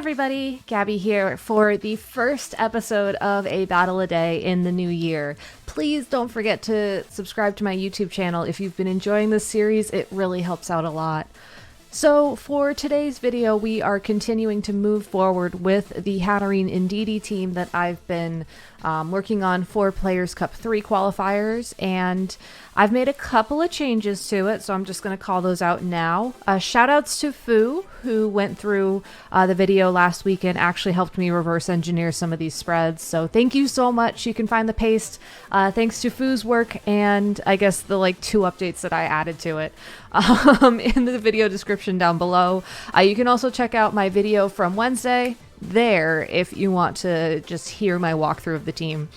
everybody, Gabby here for the first episode of A Battle a Day in the new year. Please don't forget to subscribe to my YouTube channel if you've been enjoying this series. It really helps out a lot. So for today's video, we are continuing to move forward with the Hatterene Indeedee team that I've been working on for Players Cup 3 qualifiers, and I've made a couple of changes to it, so I'm just going to call those out now. Shoutouts to Fu, who went through the video last week and actually helped me reverse engineer some of these spreads, so thank you so much. You can find the paste thanks to Fu's work and I guess the like 2 updates that I added to it in the video description down below. You can also check out my video from Wednesday there if you want to just hear my walkthrough of the team.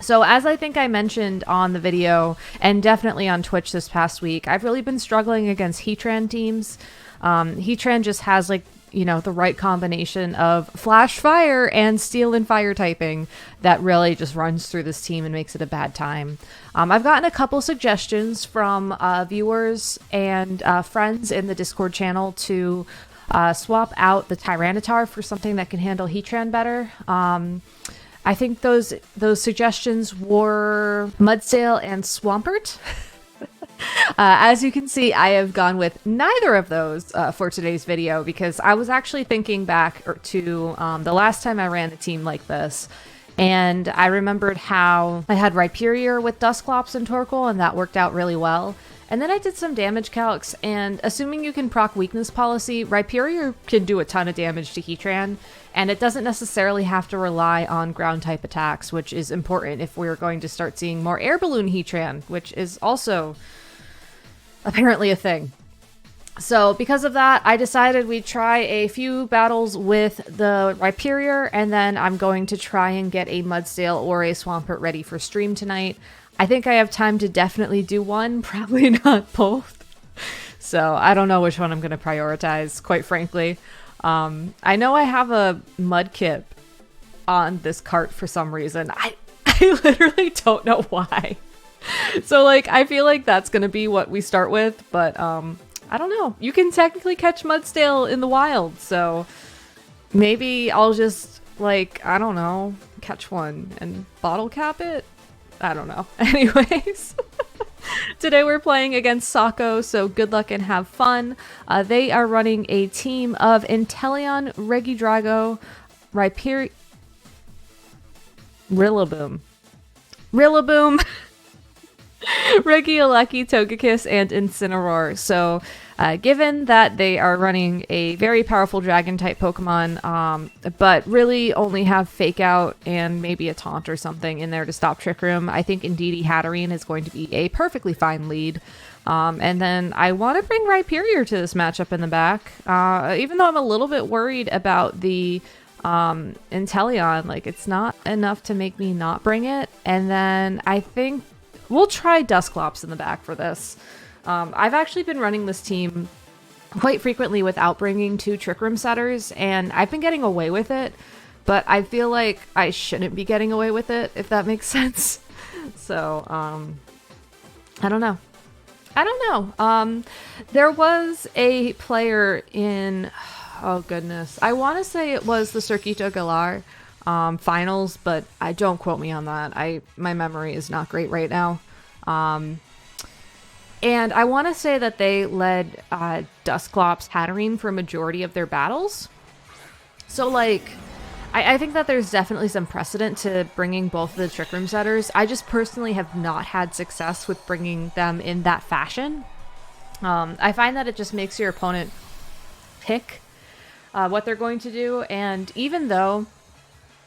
So as I think I mentioned on the video and definitely on Twitch this past week, I've really been struggling against Heatran teams. Heatran just has like, you know, the right combination of flash fire and steel and fire typing that really just runs through this team and makes it a bad time. I've gotten a couple suggestions from viewers and friends in the Discord channel to swap out the Tyranitar for something that can handle Heatran better. I think those suggestions were Mudsdale and Swampert. As you can see, I have gone with neither of those for today's video because I was actually thinking back to the last time I ran a team like this, and I remembered how I had RHYPERIOR with Dusclops and Torkoal, and that worked out really well. And then I did some damage calcs, and assuming you can proc weakness policy, RHYPERIOR can do a ton of damage to Heatran, and it doesn't necessarily have to rely on ground type attacks, which is important if we're going to start seeing more air balloon Heatran, which is also apparently a thing. So because of that, I decided we'd try a few battles with the RHYPERIOR, and then I'm going to try and get a Mudsdale or a Swampert ready for stream tonight. I think I have time to definitely do one, probably not both. So I don't know which one I'm going to prioritize, quite frankly. I know I have a Mudkip on this cart for some reason. I literally don't know why. So like, I feel like that's going to be what we start with, but I don't know. You can technically catch Mudsdale in the wild, so maybe I'll just like, I don't know, catch one and bottle cap it? I don't know. Anyways, today we're playing against Sako, so good luck and have fun. They are running a team of Inteleon, Regidrago, Rillaboom, Regieleki, Togekiss, and Incineroar. So given that they are running a very powerful dragon-type Pokemon, but really only have Fake Out and maybe a Taunt or something in there to stop Trick Room, I think Indeedee Hatterene is going to be a perfectly fine lead. And then I want to bring RHYPERIOR to this matchup in the back, even though I'm a little bit worried about the Inteleon. Like, it's not enough to make me not bring it. And then I think we'll try Dusclops in the back for this. I've actually been running this team quite frequently without bringing 2 Trick Room setters, and I've been getting away with it, but I feel like I shouldn't be getting away with it, if that makes sense. So, I don't know. There was a player in, oh goodness, I want to say it was the Circuito Galar finals, but don't quote me on that. My memory is not great right now. And I want to say that they led Dusclops Hatterene for a majority of their battles. So, like, I think that there's definitely some precedent to bringing both of the Trick Room setters. I just personally have not had success with bringing them in that fashion. I find that it just makes your opponent pick what they're going to do. And even though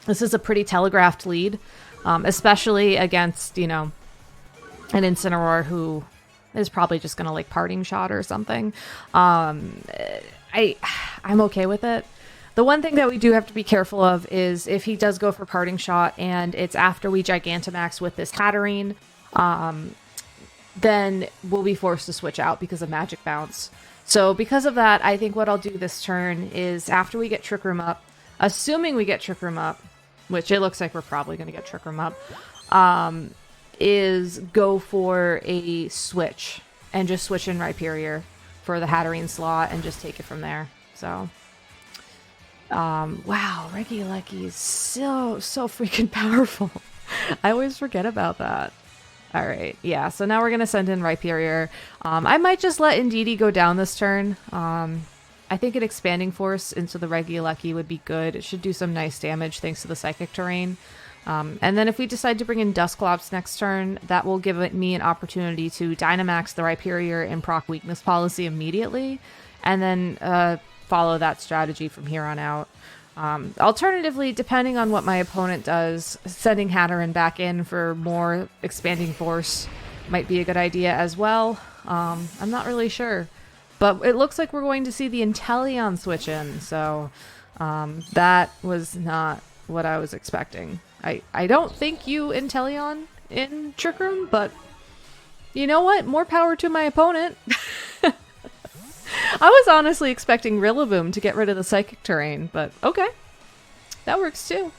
this is a pretty telegraphed lead, especially against, you know, an Incineroar who is probably just gonna like parting shot or something. I'm okay with it. The one thing that we do have to be careful of is if he does go for parting shot and it's after we Gigantamax with this Hatterene, then we'll be forced to switch out because of Magic Bounce. So because of that, I think what I'll do this turn is after we get Trick Room up, assuming we get Trick Room up, which it looks like we're probably going to get Trick Room up, is go for a switch and just switch in RHYPERIOR for the Hatterene slot and just take it from there. So Wow, Regieleki is so freaking powerful. I always forget about that. All right, yeah, so now we're going to send in RHYPERIOR. I might just let Indeedee go down this turn. I think an Expanding Force into the Regieleki would be good. It should do some nice damage thanks to the Psychic Terrain. And then if we decide to bring in Dusclops next turn, that will give me an opportunity to Dynamax the RHYPERIOR and proc Weakness Policy immediately, and then follow that strategy from here on out. Alternatively, depending on what my opponent does, sending Hatteran back in for more Expanding Force might be a good idea as well. I'm not really sure. But it looks like we're going to see the Inteleon switch in, so that was not what I was expecting. I don't think you Inteleon in Trick Room, but you know what? More power to my opponent. I was honestly expecting Rillaboom to get rid of the Psychic Terrain, but okay. That works too.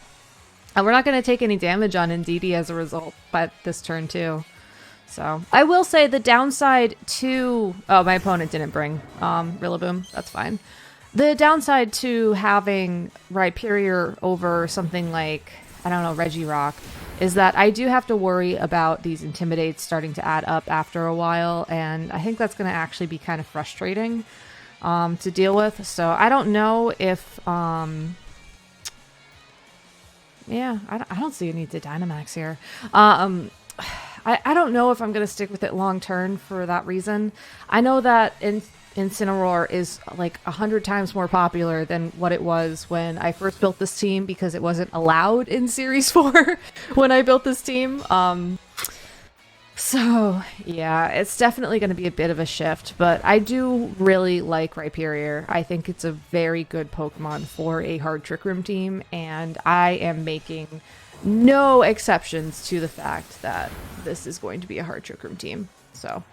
And we're not going to take any damage on Indeedee as a result by this turn too. So I will say the downside to... Oh, my opponent didn't bring Rillaboom. That's fine. The downside to having RHYPERIOR over something like, I don't know, Regirock, is that I do have to worry about these Intimidates starting to add up after a while, and I think that's going to actually be kind of frustrating to deal with. So I don't know if... yeah, I don't see a need to Dynamax here. I don't know if I'm going to stick with it long term for that reason. I know that Incineroar is like 100 times more popular than what it was when I first built this team, because it wasn't allowed in Series 4 when I built this team. So yeah, it's definitely going to be a bit of a shift, but I do really like RHYPERIOR. I think it's a very good Pokemon for a hard Trick Room team, and I am making no exceptions to the fact that this is going to be a hard Trick Room team. So,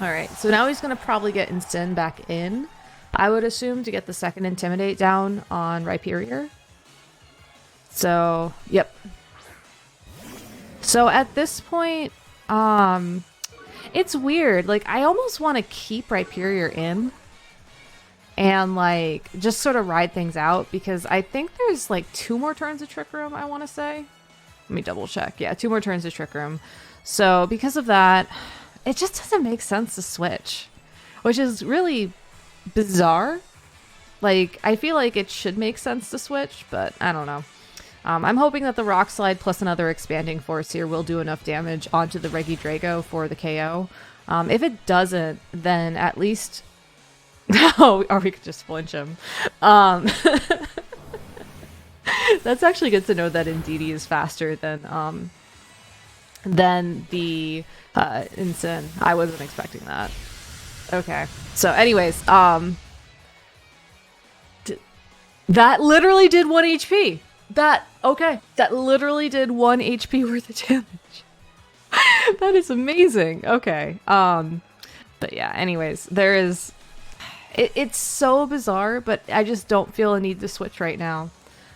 alright, so now he's going to probably get Incin back in, I would assume, to get the second Intimidate down on RHYPERIOR. So, yep. So at this point, it's weird. Like, I almost want to keep RHYPERIOR in and, like, just sort of ride things out, because I think there's, like, 2 more turns of Trick Room, I want to say. Let me double check. Yeah, 2 more turns of Trick Room. So, because of that, it just doesn't make sense to switch, which is really bizarre. Like, I feel like it should make sense to switch, but I don't know. I'm hoping that the Rock Slide plus another Expanding Force here will do enough damage onto the Regidrago for the KO. If it doesn't, then at least... Oh, or we could just flinch him. That's actually good to know that Indeedee is faster than the Incin. I wasn't expecting that. Okay. So anyways, that literally did 1 HP. That literally did 1 HP worth of damage. That is amazing. Okay. But yeah, anyways, there is... It's so bizarre, but I just don't feel a need to switch right now.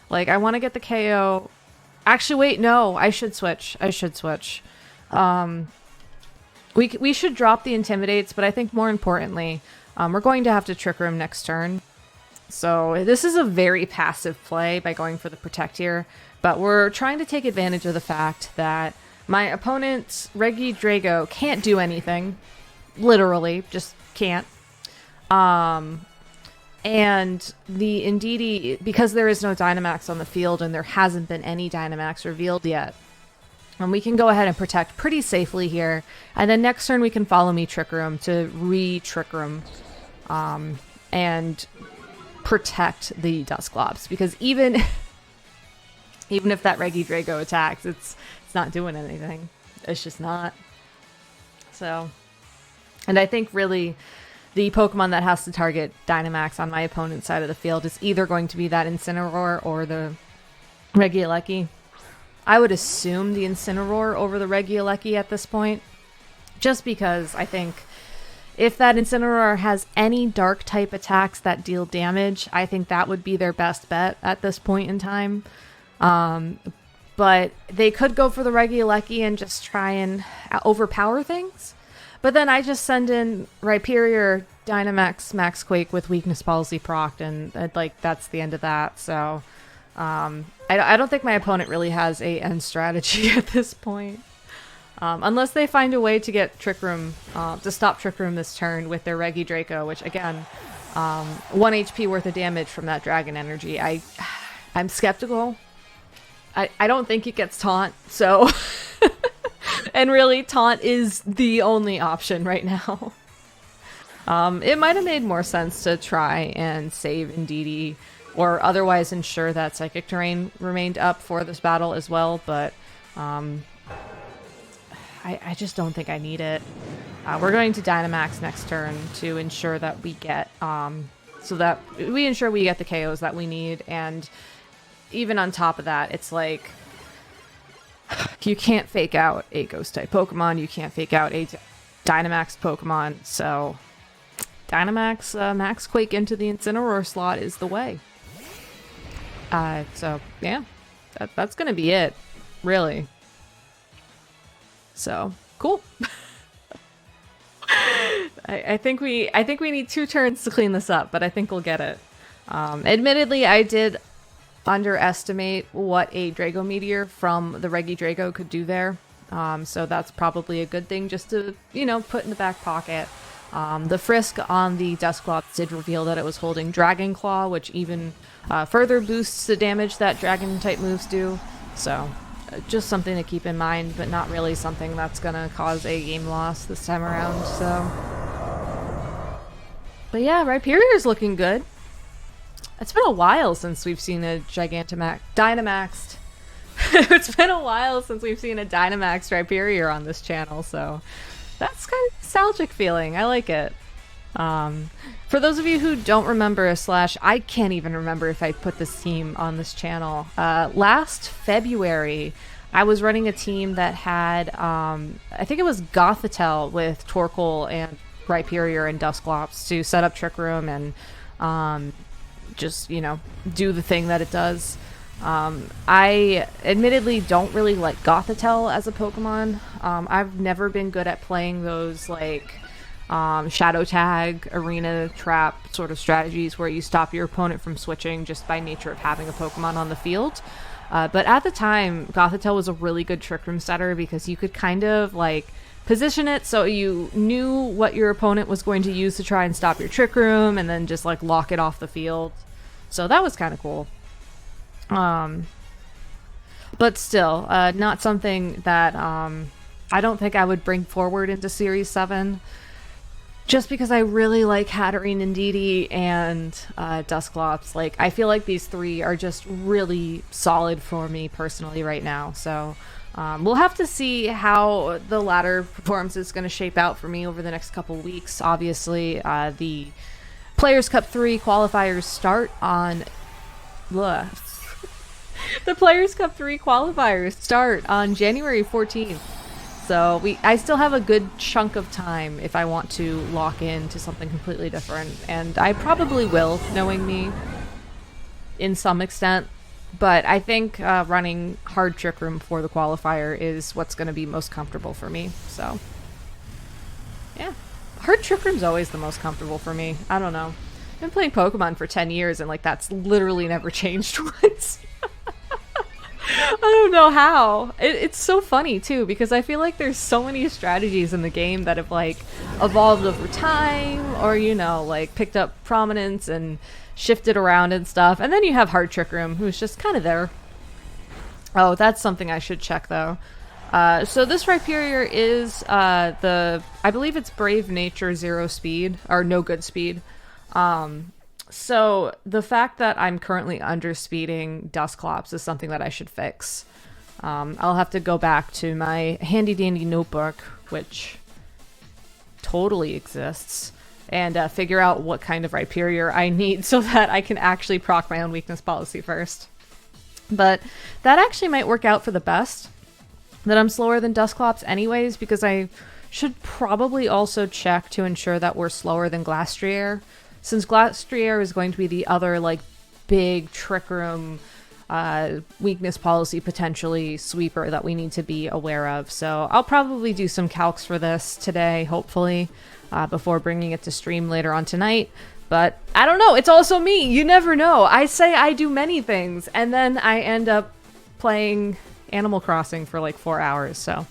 Like, I want to get the KO. Actually, wait, no, I should switch. We should drop the Intimidates, but I think more importantly, we're going to have to Trick Room next turn. So this is a very passive play by going for the Protect here, but we're trying to take advantage of the fact that my opponent's Regidrago can't do anything. Literally, just can't. And the Indeedee, because there is no Dynamax on the field and there hasn't been any Dynamax revealed yet, and we can go ahead and protect pretty safely here. And then next turn we can follow me Trick Room to re-Trick Room, and protect the Dusclops, because even if that Regidrago attacks, it's not doing anything. It's just not. So, and I think really the Pokemon that has to target Dynamax on my opponent's side of the field is either going to be that Incineroar or the Regieleki. I would assume the Incineroar over the Regieleki at this point, just because I think if that Incineroar has any dark type attacks that deal damage, I think that would be their best bet at this point in time. But they could go for the Regieleki and just try and overpower things. But then I just send in Rhyperior, Dynamax, Max Quake with Weakness Policy procced, and like that's the end of that. So I don't think my opponent really has a end strategy at this point. Unless they find a way to get Trick Room, to stop Trick Room this turn with their Regidrago, which again, 1 HP worth of damage from that Dragon Energy. I'm skeptical. I don't think it gets Taunt, so... And really, Taunt is the only option right now. It might have made more sense to try and save Indeedee, or otherwise ensure that Psychic Terrain remained up for this battle as well, but I just don't think I need it. We're going to Dynamax next turn to ensure that we get, the KOs that we need, and even on top of that, it's like, you can't fake out a Ghost-type Pokemon, you can't fake out a Dynamax Pokemon, so Dynamax Max Quake into the Incineroar slot is the way. So, yeah, that's gonna be it, really. So, cool. I think we need 2 turns to clean this up, but I think we'll get it. Admittedly, I did underestimate what a Drago Meteor from the Regidrago could do there. So that's probably a good thing just to, put in the back pocket. The Frisk on the Dusclops did reveal that it was holding Dragon Claw, which even further boosts the damage that Dragon-type moves do. So just something to keep in mind, but not really something that's going to cause a game loss this time around. So, but yeah, Rhyperior's looking good. It's been a while since we've seen a Dynamaxed. It's been a while since we've seen a Dynamax Rhyperior on this channel, so that's kind of nostalgic feeling. I like it. For those of you who don't remember, I can't even remember if I put this team on this channel. Last February, I was running a team that had, I think it was Gothitelle with Torkoal and Rhyperior and Dusclops to set up Trick Room and just, do the thing that it does. I admittedly don't really like Gothitelle as a Pokemon. I've never been good at playing those, Shadow Tag, Arena Trap sort of strategies where you stop your opponent from switching just by nature of having a Pokemon on the field. But at the time, Gothitelle was a really good Trick Room setter because you could kind of, position it so you knew what your opponent was going to use to try and stop your Trick Room and then just, lock it off the field. So that was kind of cool. But still, not something that I don't think I would bring forward into Series 7. Just because I really like Hatterene, Indeedee, and Dusclops. I feel like these 3 are just really solid for me personally right now. So we'll have to see how the latter performance is going to shape out for me over the next couple weeks. Obviously, the Players' Cup 3 qualifiers start on... The Players' Cup 3 qualifiers start on January 14th. So I still have a good chunk of time if I want to lock into something completely different. And I probably will, knowing me, in some extent. But I think running hard Trick Room for the qualifier is what's going to be most comfortable for me. So, yeah. Hard Trick Room's always the most comfortable for me. I don't know. I've been playing Pokemon for 10 years and that's literally never changed once. I don't know how. It's so funny too because I feel like there's so many strategies in the game that have evolved over time or picked up prominence and shifted around and stuff. And then you have Hard Trick Room who's just kind of there. Oh, that's something I should check though. So this Rhyperior is I believe it's Brave Nature 0 speed or no good speed. So the fact that I'm currently underspeeding Dusclops is something that I should fix. I'll have to go back to my handy dandy notebook, which totally exists, and figure out what kind of Rhyperior I need so that I can actually proc my own weakness policy first. But that actually might work out for the best, that I'm slower than Dusclops anyways, because I should probably also check to ensure that we're slower than Glastrier. Since Glastrier is going to be the other, big Trick Room weakness policy, potentially sweeper that we need to be aware of. So I'll probably do some calcs for this today, hopefully, before bringing it to stream later on tonight. But I don't know. It's also me. You never know. I say I do many things, and then I end up playing Animal Crossing for like 4 hours. So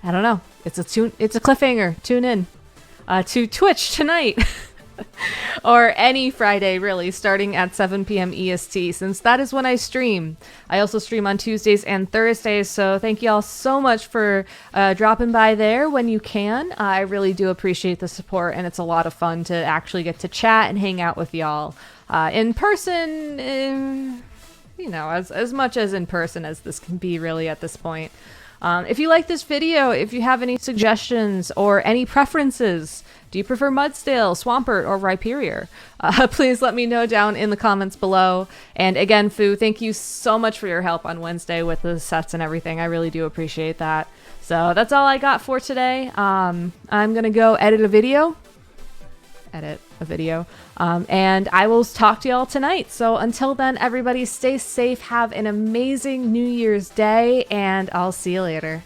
I don't know. It's a cliffhanger. Tune in to Twitch tonight. Or any Friday, really, starting at 7 p.m. EST, since that is when I stream. I also stream on Tuesdays and Thursdays, so thank you all so much for dropping by there when you can. I really do appreciate the support, and it's a lot of fun to actually get to chat and hang out with y'all in person, you know, as much as in person as this can be really at this point. If you like this video, if you have any suggestions or any preferences, do you prefer Mudstale, Swampert, or RHYPERIOR? Please let me know down in the comments below. And again, Fu, thank you so much for your help on Wednesday with the sets and everything. I really do appreciate that. So that's all I got for today. I'm going to go edit a video. And I will talk to y'all tonight. So until then, everybody stay safe, have an amazing New Year's Day, and I'll see you later.